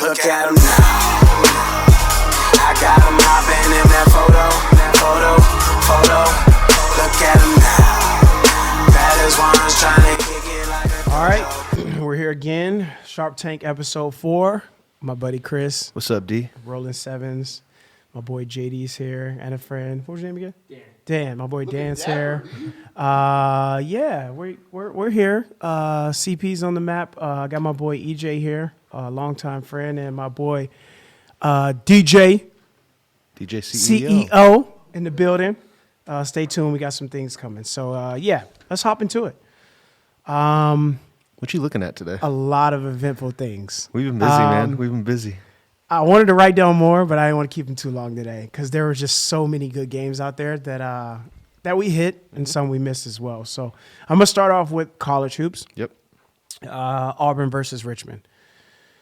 Look at him now. I got him hopping in that photo. Look at him now. That is why I'm trying to kick it like a. All right, we're here again. SharpTank episode 4. My buddy Chris. What's up, D? Rolling sevens. My boy JD's here and a friend. What was your name again? Dan. My boy Dan's here. Yeah, we're here. CP's on the map. I got my boy EJ here, a longtime friend, and my boy DJ CEO. CEO in the building. Stay tuned. We got some things coming. So yeah, let's hop into it. What you looking at today? A lot of eventful things. We've been busy, man. We've been busy. I wanted to write down more, but I didn't want to keep them too long today because there were just so many good games out there that we hit and some we missed as well. So I'm gonna start off with college hoops. Yep. Auburn versus Richmond.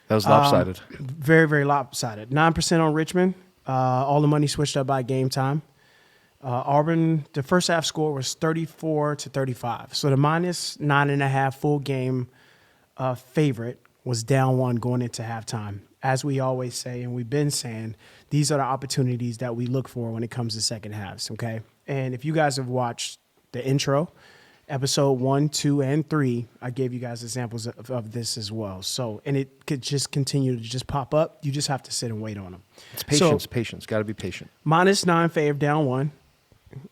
That was lopsided. Very, very lopsided. 9% on Richmond. All the money switched up by game time. Auburn, the first half score was 34-35. So the minus 9.5 full game favorite was down 1 going into halftime. As we always say, and we've been saying, these are the opportunities that we look for when it comes to second halves, okay? And if you guys have watched the intro, episode 1, 2, and 3, I gave you guys examples of this as well. So, and it could just continue to just pop up. You just have to sit and wait on them. It's patience. Got to be patient. Minus 9 fav down 1,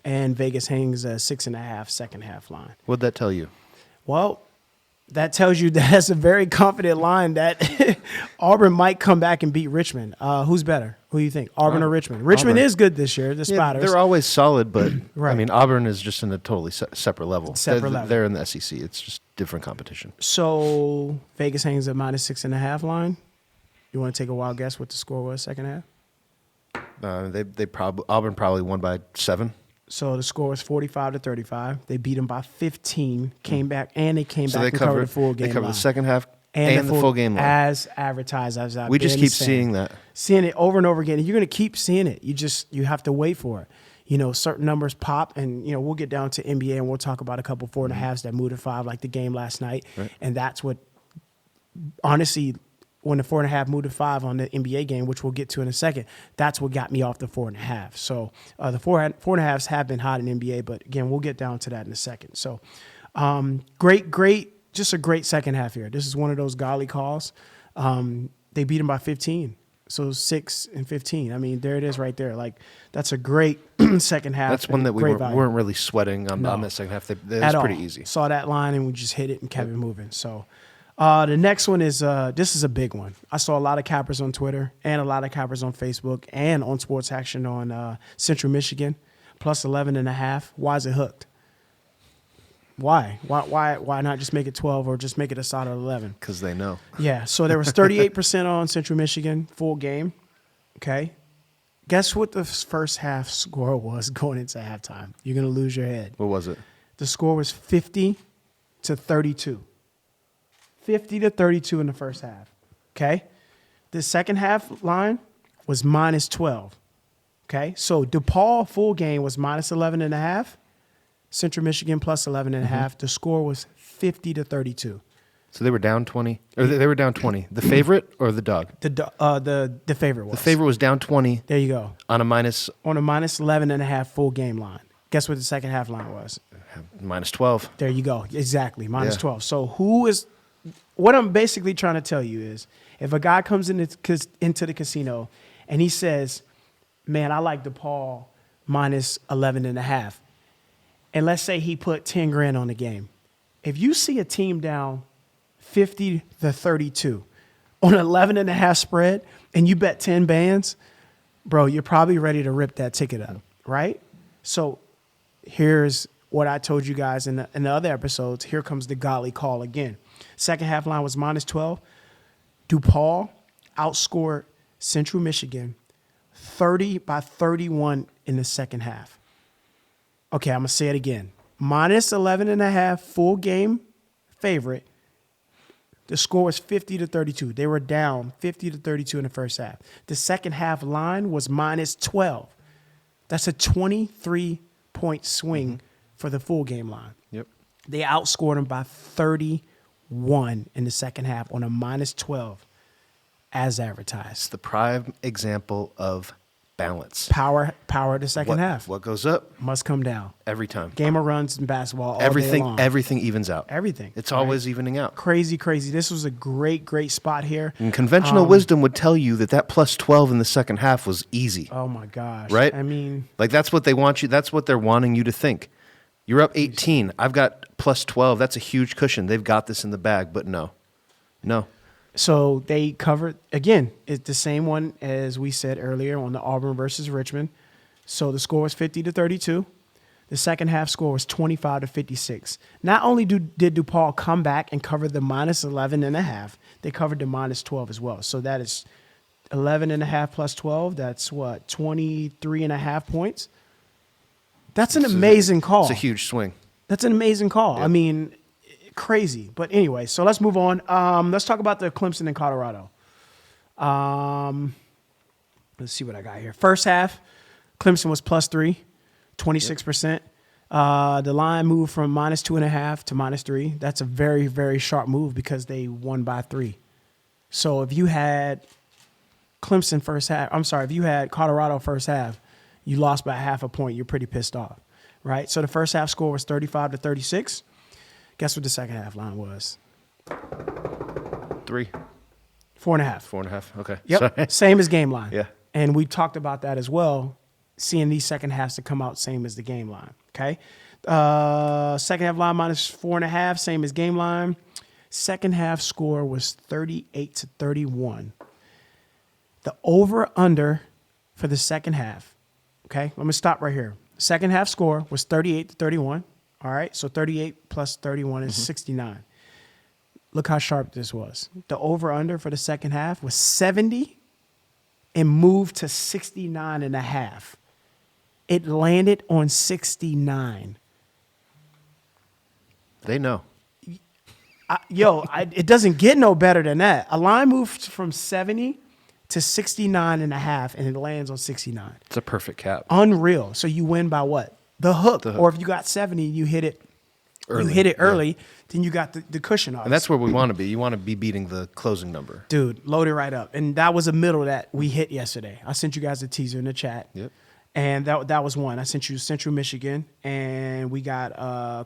and Vegas hangs a 6.5 second half line. What'd that tell you? Well, that tells you that's a very confident line that Auburn might come back and beat Richmond. Who's better? Who do you think, Auburn or Richmond? Richmond is good this year, the Spiders. They're always solid, but Right. I mean, Auburn is just in a totally separate level. Level. They're in the SEC. It's just different competition. So Vegas hangs a minus 6.5 line. You want to take a wild guess what the score was second half? Auburn probably won by 7. So the score was 45-35. They beat them by 15. Came back and back and covered the full game. They covered line. the second half and the full game line. As advertised, as I've We just been keep saying. seeing it over and over again. And you're going to keep seeing it. You have to wait for it. You know, certain numbers pop, and you know we'll get down to NBA and we'll talk about a couple 4.5s that moved to 5, like the game last night. Right. And that's what, honestly, when the 4.5 moved to 5 on the NBA game, which we'll get to in a second, that's what got me off the 4.5. So the 4.5s have been hot in NBA, but again, we'll get down to that in a second. So just a great second half here. This is one of those golly calls. They beat them by 15. So 6 and 15. I mean, there it is right there. Like, that's a great second half. That's one that we weren't really sweating on that second half. That was pretty easy. Saw that line and we just hit it and kept it moving. So the next one is this is a big one. I saw a lot of cappers on Twitter and a lot of cappers on Facebook and on Sports Action on Central Michigan, plus 11.5. Why is it hooked? Why not just make it 12 or just make it a solid 11? Because they know. Yeah, so there was 38% on Central Michigan full game. Okay. Guess what the first half score was going into halftime? You're going to lose your head. What was it? The score was 50-32. 50-32 in the first half. Okay. The second half line was minus 12. Okay. So DePaul full game was minus 11.5. Central Michigan plus 11.5. The score was 50-32. So they were down 20, or they were down 20. The favorite or the dog? The favorite was. The favorite was down 20. There you go. On a minus 11.5 full game line. Guess what the second half line was? minus 12. There you go. Exactly. Minus 12. So what I'm basically trying to tell you is if a guy comes into the casino and he says, man, I like DePaul minus 11.5. And let's say he put 10 grand on the game. If you see a team down 50-32 on an 11.5 spread and you bet 10 bands, bro, you're probably ready to rip that ticket up, right? So here's what I told you guys in the other episodes. Here comes the golly call again. Second half line was minus 12. DePaul outscored Central Michigan 30-31 in the second half. Okay, I'm going to say it again. Minus 11.5 full game favorite. The score was 50-32. They were down 50-32 in the first half. The second half line was minus 12. That's a 23-point swing for the full game line. Yep. They outscored them by 31 won in the second half on a minus 12 as It's advertised. the prime example of balance. Power of the second half. What goes up Must come down. every time. Game of runs in basketball all day long. Everything evens out. Everything. It's right? always evening out. Crazy. This was a great spot here. And conventional wisdom would tell you that plus 12 in the second half was easy. Oh my gosh. Right? I mean, Like that's what they want you. That's what they're wanting you to think. You're up 18. I've got plus 12. That's a huge cushion. They've got this in the bag, but no. so they covered, again, it's the same one as we said earlier on the Auburn versus Richmond. So the score was 50-32. The second half score was 25-56. Not only did DePaul come back and cover the minus 11.5, they covered the minus 12 as well. So that is 11.5 plus 12. That's what, 23.5 points? That's an amazing call. It's a huge swing. That's an amazing call. Yep. I mean, crazy. But anyway, so let's move on. Let's talk about the Clemson and Colorado. Let's see what I got here. First half, Clemson was plus 3, 26%. The line moved from minus 2.5 to minus 3. That's a very, very sharp move because they won by 3. So if you had Clemson first half, if you had Colorado first half, you lost by half a point. You're pretty pissed off, right? So the first half score was 35-36. Guess what the second half line was? 3, 4.5. 4.5. Okay. Yep. Sorry. Same as game line. Yeah. And we talked about that as well, seeing these second halves to come out same as the game line. Okay. Second half line minus 4.5, same as game line. Second half score was 38-31. The over-under for the second half. Okay. Let me stop right here. Second half score was 38-31. All right. So 38 plus 31 is 69. Look how sharp this was. The over-under for the second half was 70 and moved to 69.5. It landed on 69. They know. It doesn't get no better than that. A line moved from 70 to 69.5, and it lands on 69. It's a perfect cap. Unreal. So you win by what? The hook. The hook. Or if you got 70, you hit it early. Then you got the cushion off. And that's where we want to be. You want to be beating the closing number. Dude, load it right up. And that was a middle that we hit yesterday. I sent you guys a teaser in the chat. Yep. And that was one. I sent you Central Michigan, and we got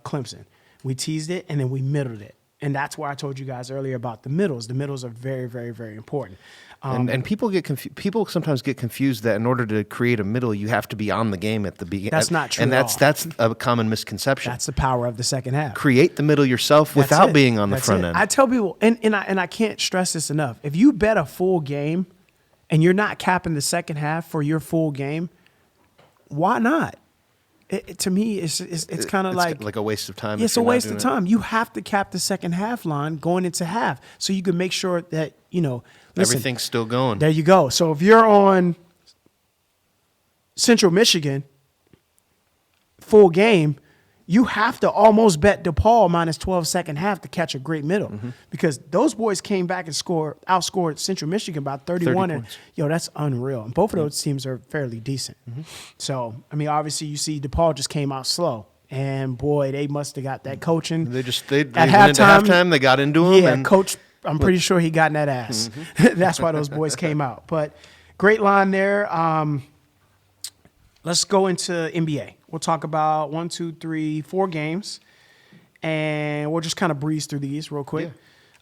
Clemson. We teased it, and then we middled it. And that's why I told you guys earlier about the middles. The middles are very, very, very important. And people get people sometimes get confused that in order to create a middle, you have to be on the game at the beginning. That's not true And at that's a common misconception. That's the power of the second half. Create the middle yourself That's without it. being on the That's front it. end. I tell people, and I can't stress this enough. If you bet a full game and you're not capping the second half for your full game, why not? To me, it's kind of like a waste of time. Yeah, if it's a you're not waste doing of it. time. You have to cap the second half line going into half so you can make sure that, listen, Everything's still going. there you go. So if you're on Central Michigan, full game, you have to almost bet DePaul minus 12 second half to catch a great middle because those boys came back and outscored Central Michigan by 31. 30 And, points. that's unreal. And both of those teams are fairly decent. So, obviously you see DePaul just came out slow. And, boy, they must have got that coaching. They at went into halftime. They got into him. Yeah, and coach, I'm pretty sure he got in that ass. That's why those boys came out. But great line there. Let's go into NBA. We'll talk about 1, 2, 3, 4 games, and we'll just kind of breeze through these real quick.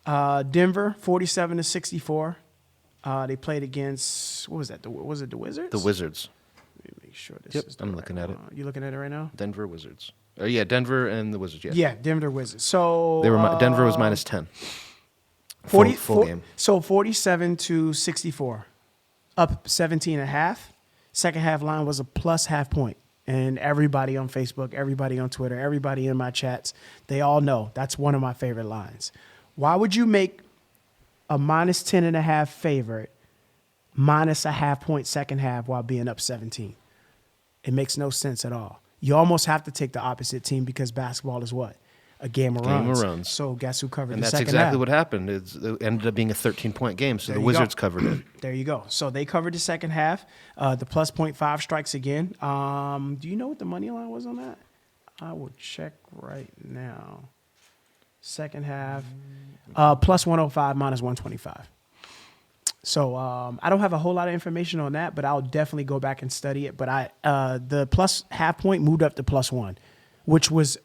Denver, 47-64. They played against, what was that? Was it the Wizards? The Wizards. Let me make sure this Yep, is the I'm right looking at it. one. You looking at it right now? Denver Wizards. Yeah, Denver and the Wizards. Yeah. Yeah, Denver Wizards. So They were Denver was minus 10. 40, full game. So 47-64, up 17.5. Second half line was a plus half point. And everybody on Facebook, everybody on Twitter, everybody in my chats, they all know that's one of my favorite lines. Why would you make a minus 10.5 favorite minus a half point second half while being up 17? It makes no sense at all. You almost have to take the opposite team because basketball is what? A game of runs. So guess who covered And the that's second exactly half? what happened. It ended up being a 13-point game, so There the you Wizards go. covered it. There you go. So they covered the second half. The plus 0.5 strikes again. Do you know what the money line was on that? I will check right now. Second half, plus 105, minus 125. So I don't have a whole lot of information on that, but I'll definitely go back and study it. But the plus half point moved up to plus 1, which was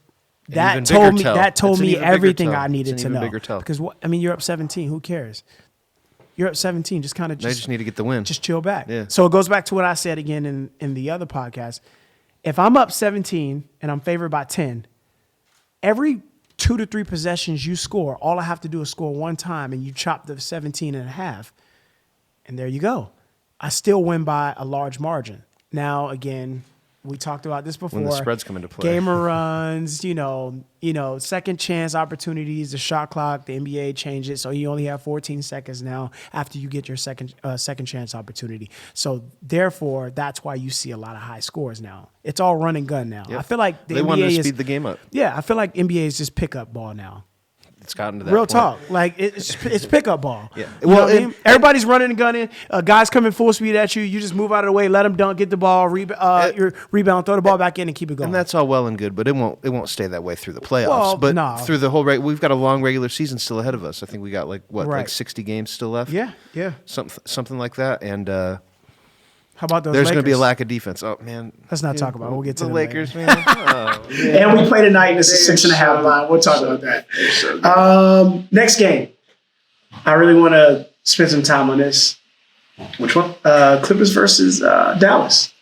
that told me everything I needed to know. Because you're up 17. Who cares? You're up 17. Just kind of they just need to get the win. Just chill back. Yeah. So it goes back to what I said again in the other podcast. If I'm up 17 and I'm favored by 10, every 2 to 3 possessions you score, all I have to do is score one time, and you chop the 17 and a half. And there you go. I still win by a large margin. Now, again, we talked about this before. When the spreads come into play. Gamer runs, second chance opportunities, the shot clock, the NBA changed it. So you only have 14 seconds now after you get your second chance opportunity. So therefore, that's why you see a lot of high scores now. It's all run and gun now. Yep. I feel like they want to speed the game up. Yeah, I feel like NBA is just pickup ball now. It's gotten to that Real point. talk. Like, it's pickup ball. Yeah. You know what I mean? Everybody's running and gunning. Guys coming full speed at you. You just move out of the way, let them dunk, get the ball, rebound, throw the ball back in, and keep it going. And that's all well and good, but it won't stay that way through the playoffs. Well, but no. through the whole we've got a long regular season still ahead of us. I think we got like 60 games still left. Yeah. Something like that. And how about those there's Lakers? going to be a lack of defense. Oh man, let's not talk about it. We'll get to the them Lakers, later. man. Oh, yeah. And we play tonight. This is 6.5 line. We'll talk about that. Next game. I really want to spend some time on this. Which one? Clippers versus Dallas.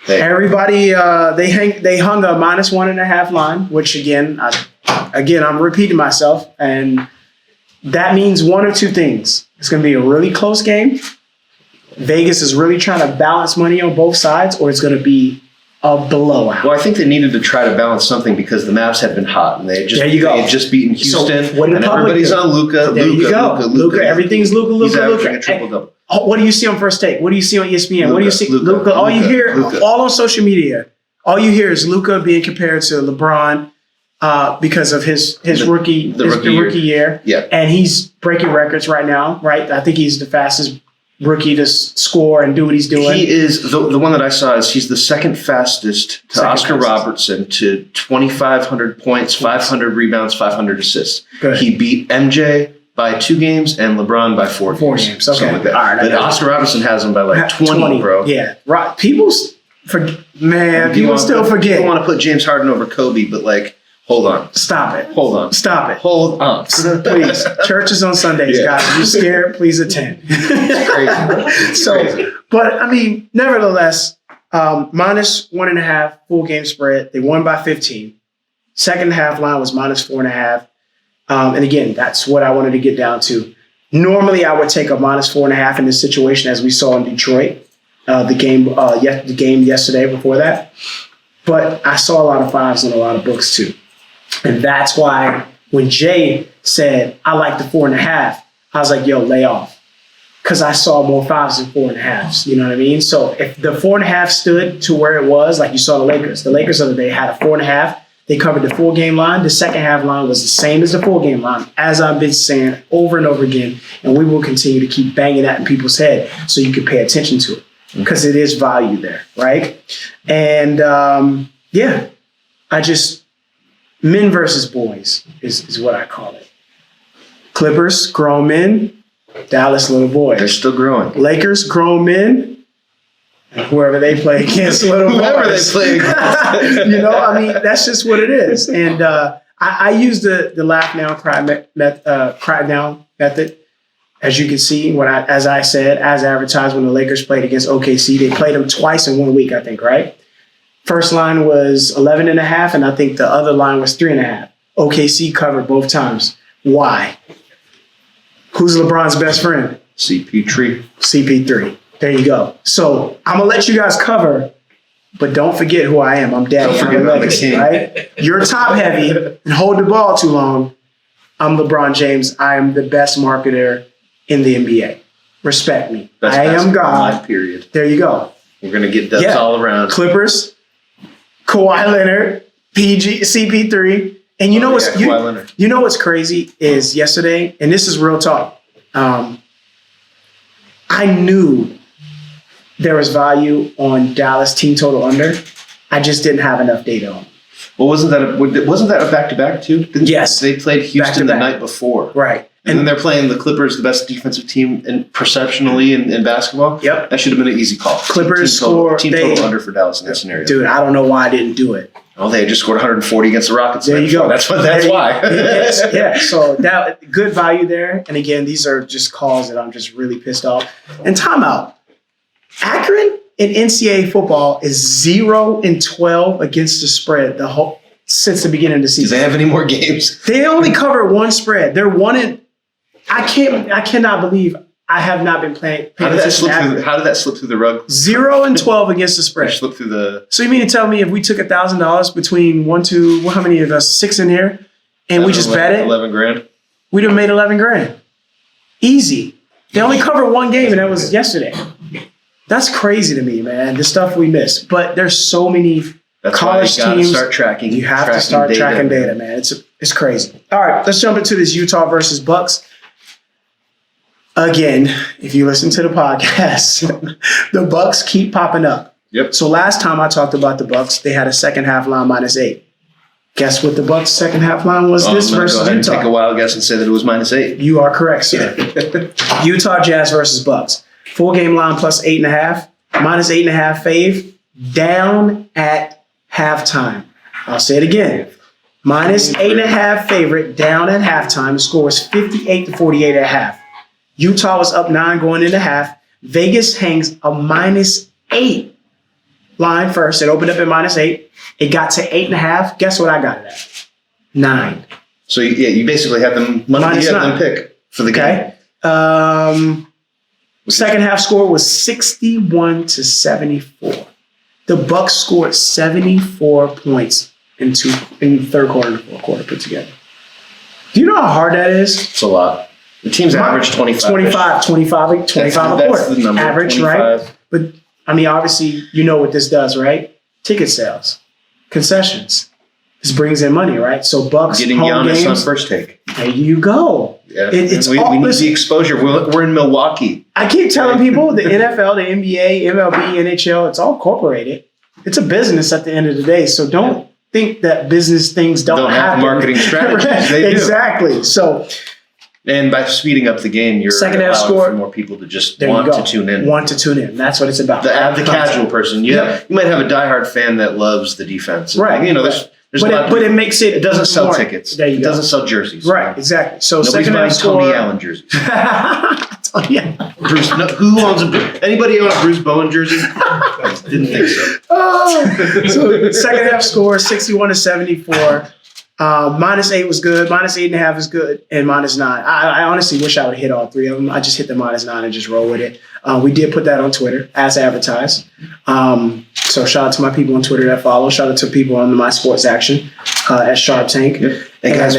Everybody, they hung a minus 1.5 line, which again, I'm repeating myself, and that means one of two things. It's going to be a really close game. Vegas is really trying to balance money on both sides, or it's going to be a blowout. Well, I think they needed to try to balance something because the Mavs had been hot and they there you go. had just beaten Houston. So what did and the public everybody's do? on Luka. There you go. Luka. Everything's Luka. He's averaging a triple-double. What do you see on First Take? What do you see on ESPN? What do you see? Luka. All you hear, all on social media, all you hear is Luka being compared to LeBron because of his rookie year. Yeah. And he's breaking records right now, right? I think he's the fastest rookie to score and do what he's doing. He is the one that I saw is he's the second fastest to Oscar Robertson to 2,500 points, 500 rebounds, 500 assists. Good. He beat MJ by 2 games and LeBron by 4 games. Okay. Something like that. All right, but Oscar Robertson has him by like 20, bro. Yeah. Right. People still forget. People want to put James Harden over Kobe, but like, hold on. Stop it. Hold on. Stop it. Hold on. Please. Church is on Sundays, guys. If you're scared, please attend. It's crazy. But I mean, nevertheless, minus 1.5 full game spread. They won by 15. Second half line was minus 4.5. And again, that's what I wanted to get down to. Normally, I would take a minus 4.5 in this situation, as we saw in Detroit, the game yesterday before that. But I saw a lot of 5s in a lot of books too. And that's why when Jay said, I like the 4.5, I was like, yo, lay off. Because I saw more 5s than 4.5s. You know what I mean? So if the 4.5 stood to where it was, like you saw the Lakers the other day had a 4.5. They covered the full game line. The second half line was the same as the full game line, as I've been saying over and over again. And we will continue to keep banging that in people's head so you can pay attention to it. Because it is value there, right? And men versus boys is what I call it. Clippers, grown men. Dallas, little boys. They're still growing. Lakers, grown men. And whoever they play against, little boys. Whoever they play against. That's just what it is. And I use the laugh now, cry now method. As you can see, as I said, as advertised, when the Lakers played against OKC, they played them twice in 1 week, I think, right? First line was 11.5, and I think the other line was 3.5. OKC covered both times. Why? Who's LeBron's best friend? CP3. There you go. So I'm going to let you guys cover, but don't forget who I am. I'm daddy. Don't forget about the king. Right? You're top heavy and hold the ball too long. I'm LeBron James. I am the best marketer in the NBA. Respect me. Best I am God. Life, period. There you go. We're going to get dubs all around. Clippers, Kawhi Leonard, CP3. And you know what's crazy is yesterday, and this is real talk. I knew there was value on Dallas team total under. I just didn't have enough data on it. Well, wasn't that a back-to-back too? Yes. They played Houston the night before. Right. And then they're playing the Clippers, the best defensive team perceptionally in basketball. Yep. That should have been an easy call. Clippers team total under for Dallas in that scenario. Dude, I don't know why I didn't do it. Oh, they just scored 140 against the Rockets. There you go. That's why. Yeah. So that good value there. And again, these are just calls that I'm just really pissed off. And timeout. Akron in NCAA football is 0-12 against the spread since the beginning of the season. Do they have any more games? They only cover one spread. They're I cannot believe I have not been paying attention. How did that slip through the rug? 0-12 against the spread. Slip through the. So you mean to tell me if we took $1,000 between how many of us? 6 in here, and we just bet it? $11,000. We'd have made $11,000. Easy. They only covered one game, and that was yesterday. That's crazy to me, man. The stuff we miss. But there's so many college teams. Start tracking. You have to start tracking data, man. It's crazy. All right, let's jump into this Utah versus Bucks. Again, if you listen to the podcast, the Bucks keep popping up. Yep. So last time I talked about the Bucks, they had a second half line -8. Guess what the Bucks' second half line was this versus go ahead Utah? And take a wild guess and say that it was -8. You are correct, sir. Utah Jazz versus Bucks. Full game line plus 8.5. -8.5 fave. Down at halftime. I'll say it again. -8.5 favorite down at halftime. The score was 58-48 at half. Utah was up 9 going into half. Vegas hangs a -8 line first. It opened up at -8. It got to 8.5. Guess what I got it at? 9. So you basically had them pick for the game. Okay. Second half score was 61-74. The Bucks scored 74 points in the third quarter and the fourth quarter put together. Do you know how hard that is? It's a lot. The team's average 25. 25 a quarter. That's the number. Average, 25. Right? But, I mean, obviously, you know what this does, right? Ticket sales, concessions. This brings in money, right? So Bucks getting home Giannis games, on first take. There you go. Yeah, we need the exposure. We're in Milwaukee. I keep telling people the NFL, the NBA, MLB, NHL, it's all corporated. It's a business at the end of the day. So don't think that business things don't have marketing strategies. They do. Exactly. So, and by speeding up the game, you're second half allowing score for more people to just want to tune in. Want to tune in. That's what it's about. The casual person. You might have a diehard fan that loves the defense. Right. You know, but it makes it. It doesn't sell tickets. There you go. It doesn't sell jerseys. Right. Exactly. So nobody's second buying half score. Tony Allen jerseys. Yeah. Bruce. No, who owns anybody own a Bruce Bowen jersey? Didn't think so. So second half score 61-74. -8 was good. -8.5 is good, and -9. I honestly wish I would hit all three of them. I just hit the -9 and just roll with it. We did put that on Twitter as advertised. So shout out to my people on Twitter that follow. Shout out to people on my sports action at SharpTank. Yep. And guys,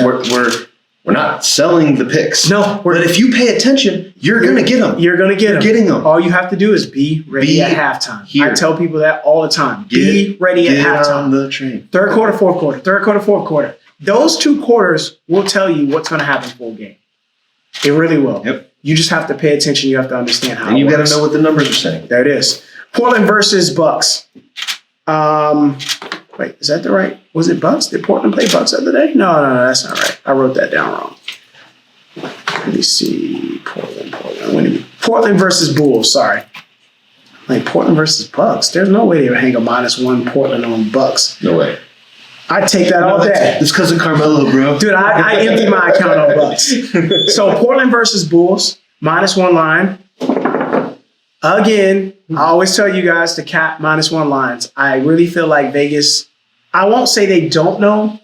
we're not selling the picks. No, but if you pay attention, you're going to get them. You're going to get them. Getting them. All you have to do is be ready at halftime. Here. I tell people that all the time. Be ready at halftime. Get on the train. Third quarter, fourth quarter. Third quarter, fourth quarter. Those 2 quarters will tell you what's going to happen full game. It really will. Yep. You just have to pay attention. You have to understand how. And you got to know what the numbers are saying. There it is. Portland versus Bucks. Wait, is that the right? Was it Bucks? Did Portland play Bucks the other day? No, that's not right. I wrote that down wrong. Let me see. Portland versus Bulls. Sorry. Like Portland versus Bucks. There's no way they would hang a -1 Portland on Bucks. No way. I'd take that all day. It's because of Carmelo, bro. Dude, I empty my account on Bucks. So Portland versus Bulls, -1 line. Again, I always tell you guys to cap -1 lines. I really feel like Vegas, I won't say they don't know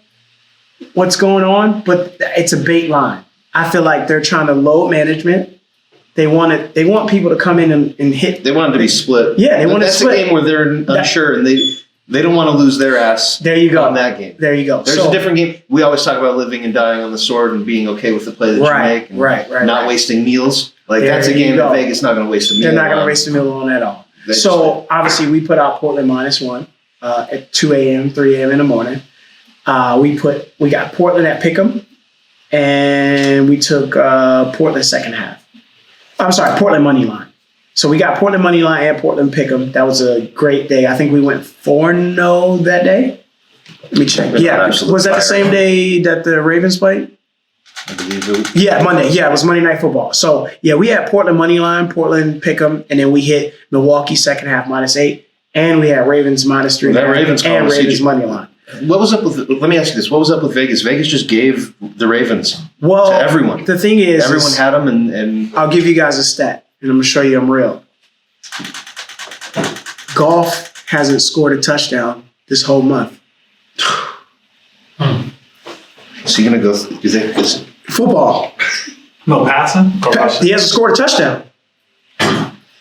what's going on, but it's a bait line. I feel like they're trying to load management. They want people to come in and hit. They want it to be split. Yeah, they want it split. That's a game where they're unsure and they don't want to lose their ass. There you go. On that game. There you go. There's a different game. We always talk about living and dying on the sword and being okay with the play that you make. And not wasting meals. Like that's a game that Vegas not going to waste a meal on. They're not going to waste a meal on at all. So obviously we put out Portland -1 at 2 a.m., 3 a.m. in the morning. We got Portland at Pick'em, and we took Portland second half. I'm sorry, Portland money line. So we got Portland money line and Portland Pick'em. That was a great day. I think we went 4-0 that day. Let me check. Yeah, was that the same day that the Ravens played? I believe it was. Yeah, Monday. Yeah, it was Monday Night Football. So, yeah, we had Portland money line, Portland pick 'em, and then we hit Milwaukee second half -8, and we had Ravens -3 That Ravens and call, Ravens money line. What was up with? Let me ask you this: what was up with Vegas? Vegas just gave the Ravens Well, to everyone. The thing is, Everyone had them, and I'll give you guys a stat, and I'm going to show you I'm real. Golf hasn't scored a touchdown this whole month. so you're gonna go. You think this? Football. No passing? Or rushing? He hasn't scored a touchdown.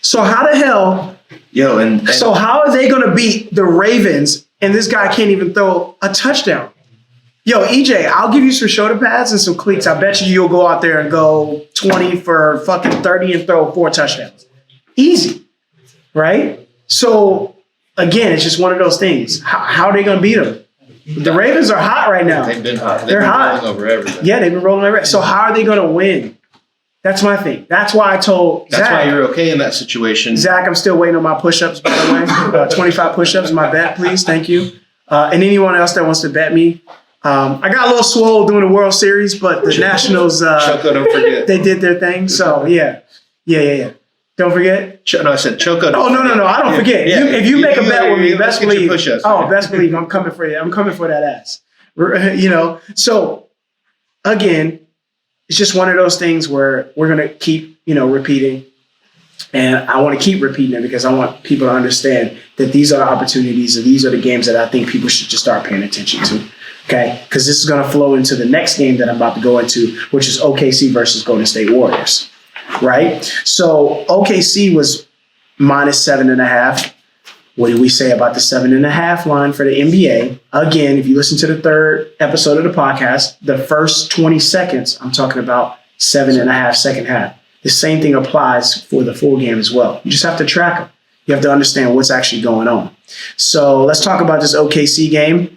So how the hell? Yo, and So how are they going to beat the Ravens and this guy can't even throw a touchdown? Yo, EJ, I'll give you some shoulder pads and some cleats. I bet you'll go out there and go 20 for fucking 30 and throw 4 touchdowns. Easy, right? So, again, it's just one of those things. How are they going to beat them? The Ravens are hot right now. they've been hot. They've They're been hot. rolling over everything. Yeah, they've been rolling over. So how are they going to win? That's my thing. That's why I told That's Zach. why you're okay in that situation. Zach, I'm still waiting on my push-ups, by the way. 25 push-ups, my bet, please. Thank you. And anyone else that wants to bet me. I got a little swole during the World Series, but the Nationals, Choco, don't forget. they did their thing. So, yeah. Don't forget. No, I said Choco. Oh, no. I don't forget. Yeah. If you make a bet with me, best let's get your believe. push-ups, Oh, man. best believe I'm coming for you. I'm coming for that ass. So, again, it's just one of those things where we're going to keep, repeating. And I want to keep repeating it because I want people to understand that these are the opportunities and these are the games that I think people should just start paying attention to. Okay? Because this is going to flow into the next game that I'm about to go into, which is OKC versus Golden State Warriors. Right? So OKC was -7.5. What did we say about the 7.5 line for the NBA? Again, if you listen to the third episode of the podcast, the first 20 seconds, I'm talking about 7.5 second half. The same thing applies for the full game as well. You just have to track them. You have to understand what's actually going on. So let's talk about this OKC game.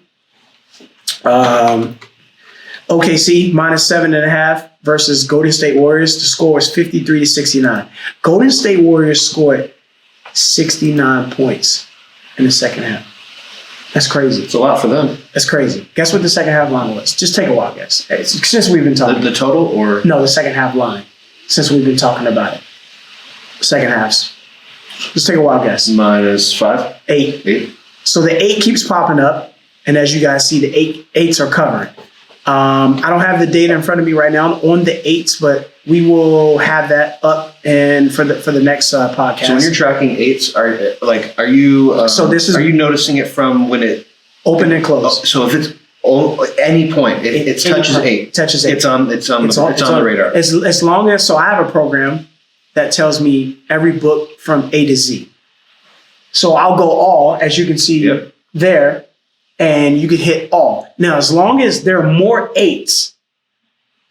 OKC -7.5 versus Golden State Warriors. The score was 53-69. Golden State Warriors scored 69 points in the second half. That's crazy. It's a lot for them. That's crazy. Guess what the second half line was? Just take a wild guess. Since we've been talking. The total or No, the second half line. Since we've been talking about it. Second halves. Just take a wild guess. -5, 8. 8. So the 8 keeps popping up. And as you guys see, the 8s are covering. I don't have the data in front of me right now on the 8s, but we will have that up and for the next podcast. So when you're tracking 8s, are you? So this is- Are you noticing it from when it? Open and close. So if it's any point, it touches 8. Touches 8. It's on the radar. As long as, so I have a program that tells me every book from A to Z. So I'll go all, as you can see Yep. there, and you can hit all. Now, as long as there are more 8s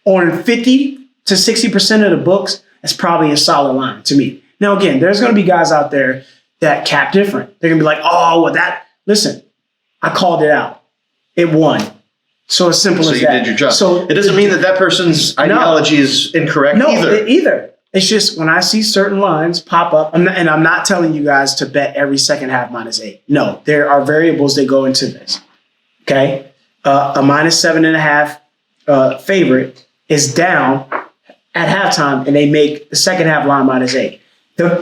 on 50 to 60% of the books, that's probably a solid line to me. Now, again, there's going to be guys out there that cap different. They're going to be like, oh, well, listen, I called it out. It won. So as simple So as you that. did your job. So it doesn't mean that person's ideology is incorrect no, either. It's just when I see certain lines pop up, and I'm not telling you guys to bet every second half -8. No, there are variables that go into this. Okay? A -7.5 favorite is down at halftime, and they make the second half line -8.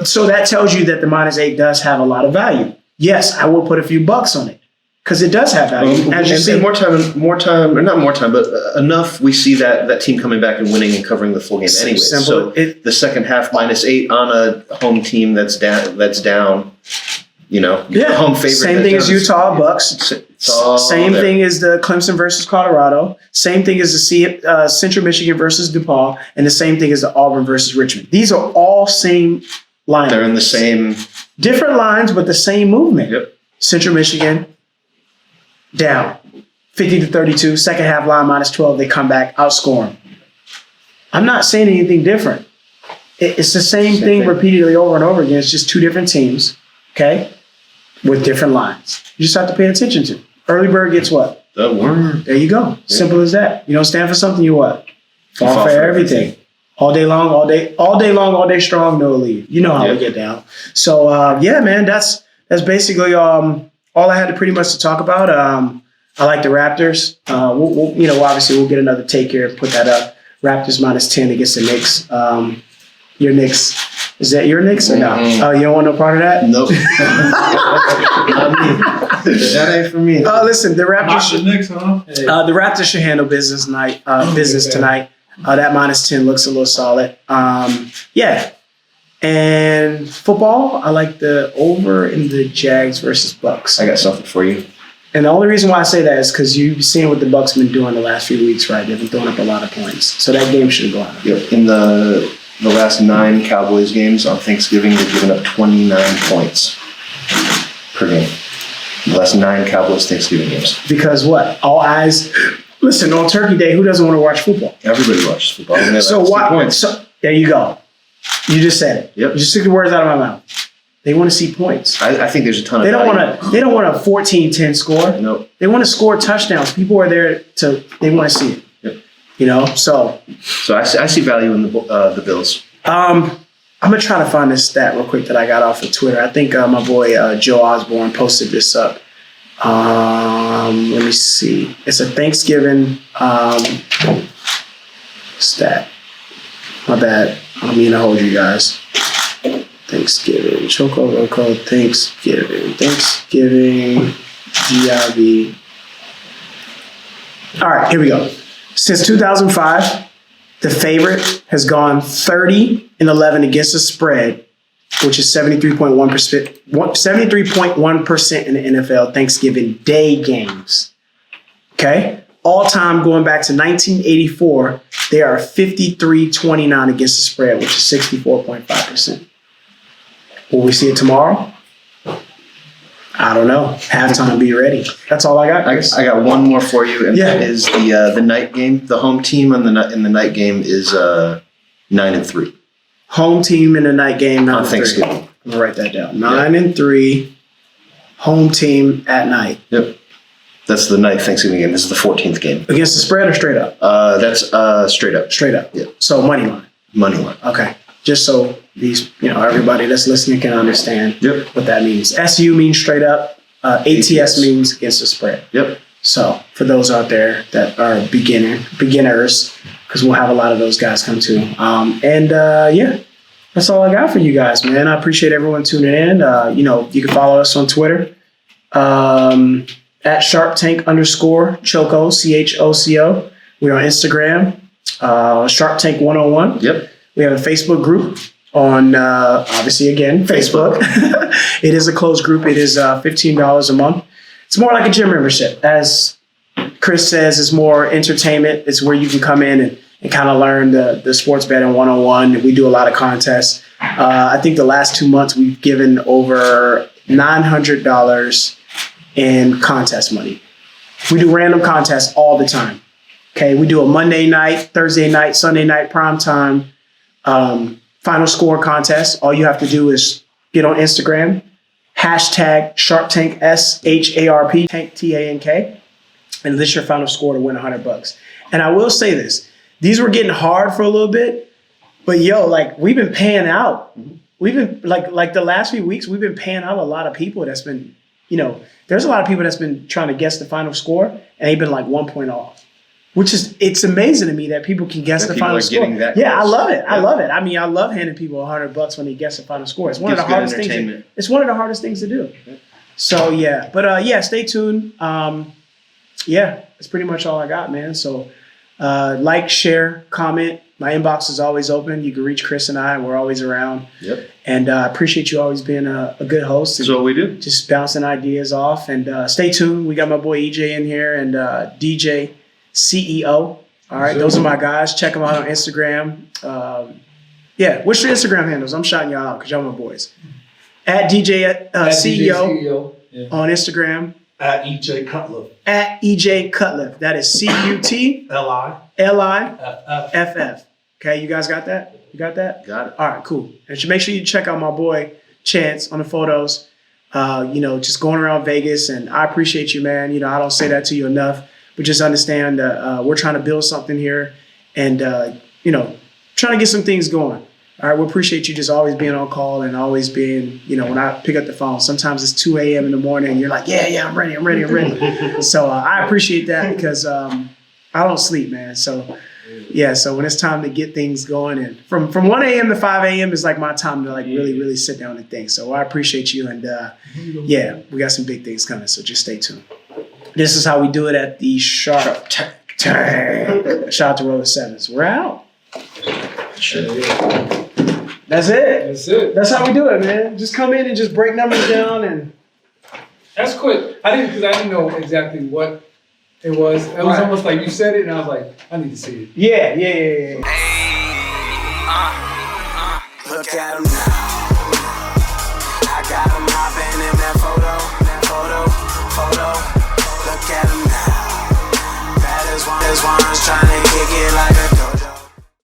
So that tells you that the -8 does have a lot of value. Yes, I will put a few bucks on it because it does have value. As you And see, more time, or not more time, but enough. We see that team coming back and winning and covering the full game anyway. Simple. So the second half -8 on a home team that's down. Home favorite. Same thing as Utah Bucks. It's all Same there. thing as the Clemson versus Colorado. Same thing as the Central Michigan versus DePaul, and the same thing as the Auburn versus Richmond. These are all same lines. They're in the same. Different lines, but the same movement. Yep. Central Michigan down 50-32. Second half line -12. They come back, outscore them. I'm not saying anything different. It's the same thing repeatedly over and over again. It's just two different teams, okay, with different lines. You just have to pay attention to. Early bird gets what? The worm. There you go. Simple as that. You don't stand for something, you what? Fall for everything. All day long, all day strong, no leave. You know how we get down. So yeah, man, that's basically all I had to pretty much to talk about. I like the Raptors. Obviously we'll get another take here and put that up. Raptors -10 against the Knicks. Your Knicks. Is that your Knicks or no? Oh, you don't want no part of that? Nope. Not me. That ain't for me. Listen, the Raptors. Not the Knicks, huh? Hey. The Raptors should handle business tonight. Tonight. That -10 looks a little solid. Yeah. And football, I like the over in the Jags versus Bucks. I got something for you. And the only reason why I say that is because you've seen what the Bucks been doing the last few weeks, right? They've been throwing up a lot of points. So that game should go out. Yep. In the last 9 Cowboys games on Thanksgiving, they've given up 29 points per game. The last 9 Cowboys Thanksgiving games. Because what? All eyes. Listen, on Turkey Day, who doesn't want to watch football? Everybody watches football. And they So like to see what? points. So there you go. You just said it. Yep. You just took the words out of my mouth. They want to see points. I think there's a ton of They don't value. want to. They don't want a 14-10 score. Nope. They want to score touchdowns. People are there to. They want to see it. Yep. You know. So So I see value in the Bills. I'm gonna try to find this stat real quick that I got off of Twitter. I think my boy Joe Osborne posted this up. Let me see. It's a Thanksgiving stat. My bad. I don't mean to hold you guys. Thanksgiving. Choco Loco. Thanksgiving. GIV. All right, here we go. Since 2005, the favorite has gone 30-11 against the spread, which is 73.1%. 73.1% in the NFL Thanksgiving Day games. Okay? All time going back to 1984, they are 53-29 against the spread, which is 64.5%. Will we see it tomorrow? I don't know. Halftime, be ready. That's all I got, Chris. I got one more for you, and Yeah. that is the night game. The home team in the night game is 9-3 Home team in the night game, on 9-3. Thanksgiving. I'm gonna write that down. 9-3. Home team at night. Yep. That's the night Thanksgiving game. This is the 14th game. Against the spread or straight up? That's straight up. Straight up. Yeah. So money line. Money line. Okay. Just so these, everybody that's listening can understand Yep. what that means. SU means straight up. ATS means against the spread. Yep. So for those out there that are beginners, because we'll have a lot of those guys come too. Yeah, that's all I got for you guys, man. I appreciate everyone tuning in. You can follow us on Twitter at SharpTank _ Choco, CHOCO. We're on Instagram, SharpTank 101. Yep. We have a Facebook group on, obviously, again, Facebook. It is a closed group. It is $15 a month. It's more like a gym membership. As Chris says, it's more entertainment. It's where you can come in and kind of learn the sports betting 101. We do a lot of contests. I think the last 2 months, we've given over $900 in contest money. We do random contests all the time. Okay, we do a Monday night, Thursday night, Sunday night, prime time. Final score contest. All you have to do is get on Instagram, hashtag SharpTank, SHARP, Tank TANK, and list your final score to win $100. And I will say this: these were getting hard for a little bit, but we've been paying out. We've been like the last few weeks, we've been paying out a lot of people that's been, there's a lot of people that's been trying to guess the final score, and they've been like 1 point off. It's amazing to me that people can guess the final score. Yeah, I love it. I love it. I mean, I love handing people $100 when they guess the final score. It's one of the hardest things. It's one of the hardest things to do. So yeah, but stay tuned. That's pretty much all I got, man. So like, share, comment. My inbox is always open. You can reach Chris and I, and we're always around. Yep. And I appreciate you always being a good host. That's what we do. Just bouncing ideas off. And stay tuned. We got my boy EJ in here and DJ CEO. All right, those are my guys. Check them out on Instagram. What's your Instagram handles? I'm shouting y'all out because y'all my boys. At DJ CEO on Instagram. At EJ Cutliff. At EJ Cutliff. That is CUTLIFF. Okay, you guys got that? You got that? Got it. All right, cool. And make sure you check out my boy Chance on the photos. Just going around Vegas, and I appreciate you, man. I don't say that to you enough. But just understand we're trying to build something here and, trying to get some things going. All right, we appreciate you just always being on call and always being, when I pick up the phone, sometimes it's 2 a.m. in the morning and you're like, yeah, I'm ready. So I appreciate that because I don't sleep, man. So, yeah, so when it's time to get things going, and from 1 a.m. to 5 a.m. is like my time to like really sit down and think. So I appreciate you. And yeah, we got some big things coming. So just stay tuned. This is how we do it at the SharpTank. Shout out to Road 7s. We're out. Sure. That's it. That's it. That's how we do it, man. Just come in and just break numbers down and. That's quick. I didn't know exactly what it was. It was almost like you said it, and I was like, I need to see it. Yeah. Look at him now. I got him hopping in that photo. Look at him now. That is one trying to kick it like a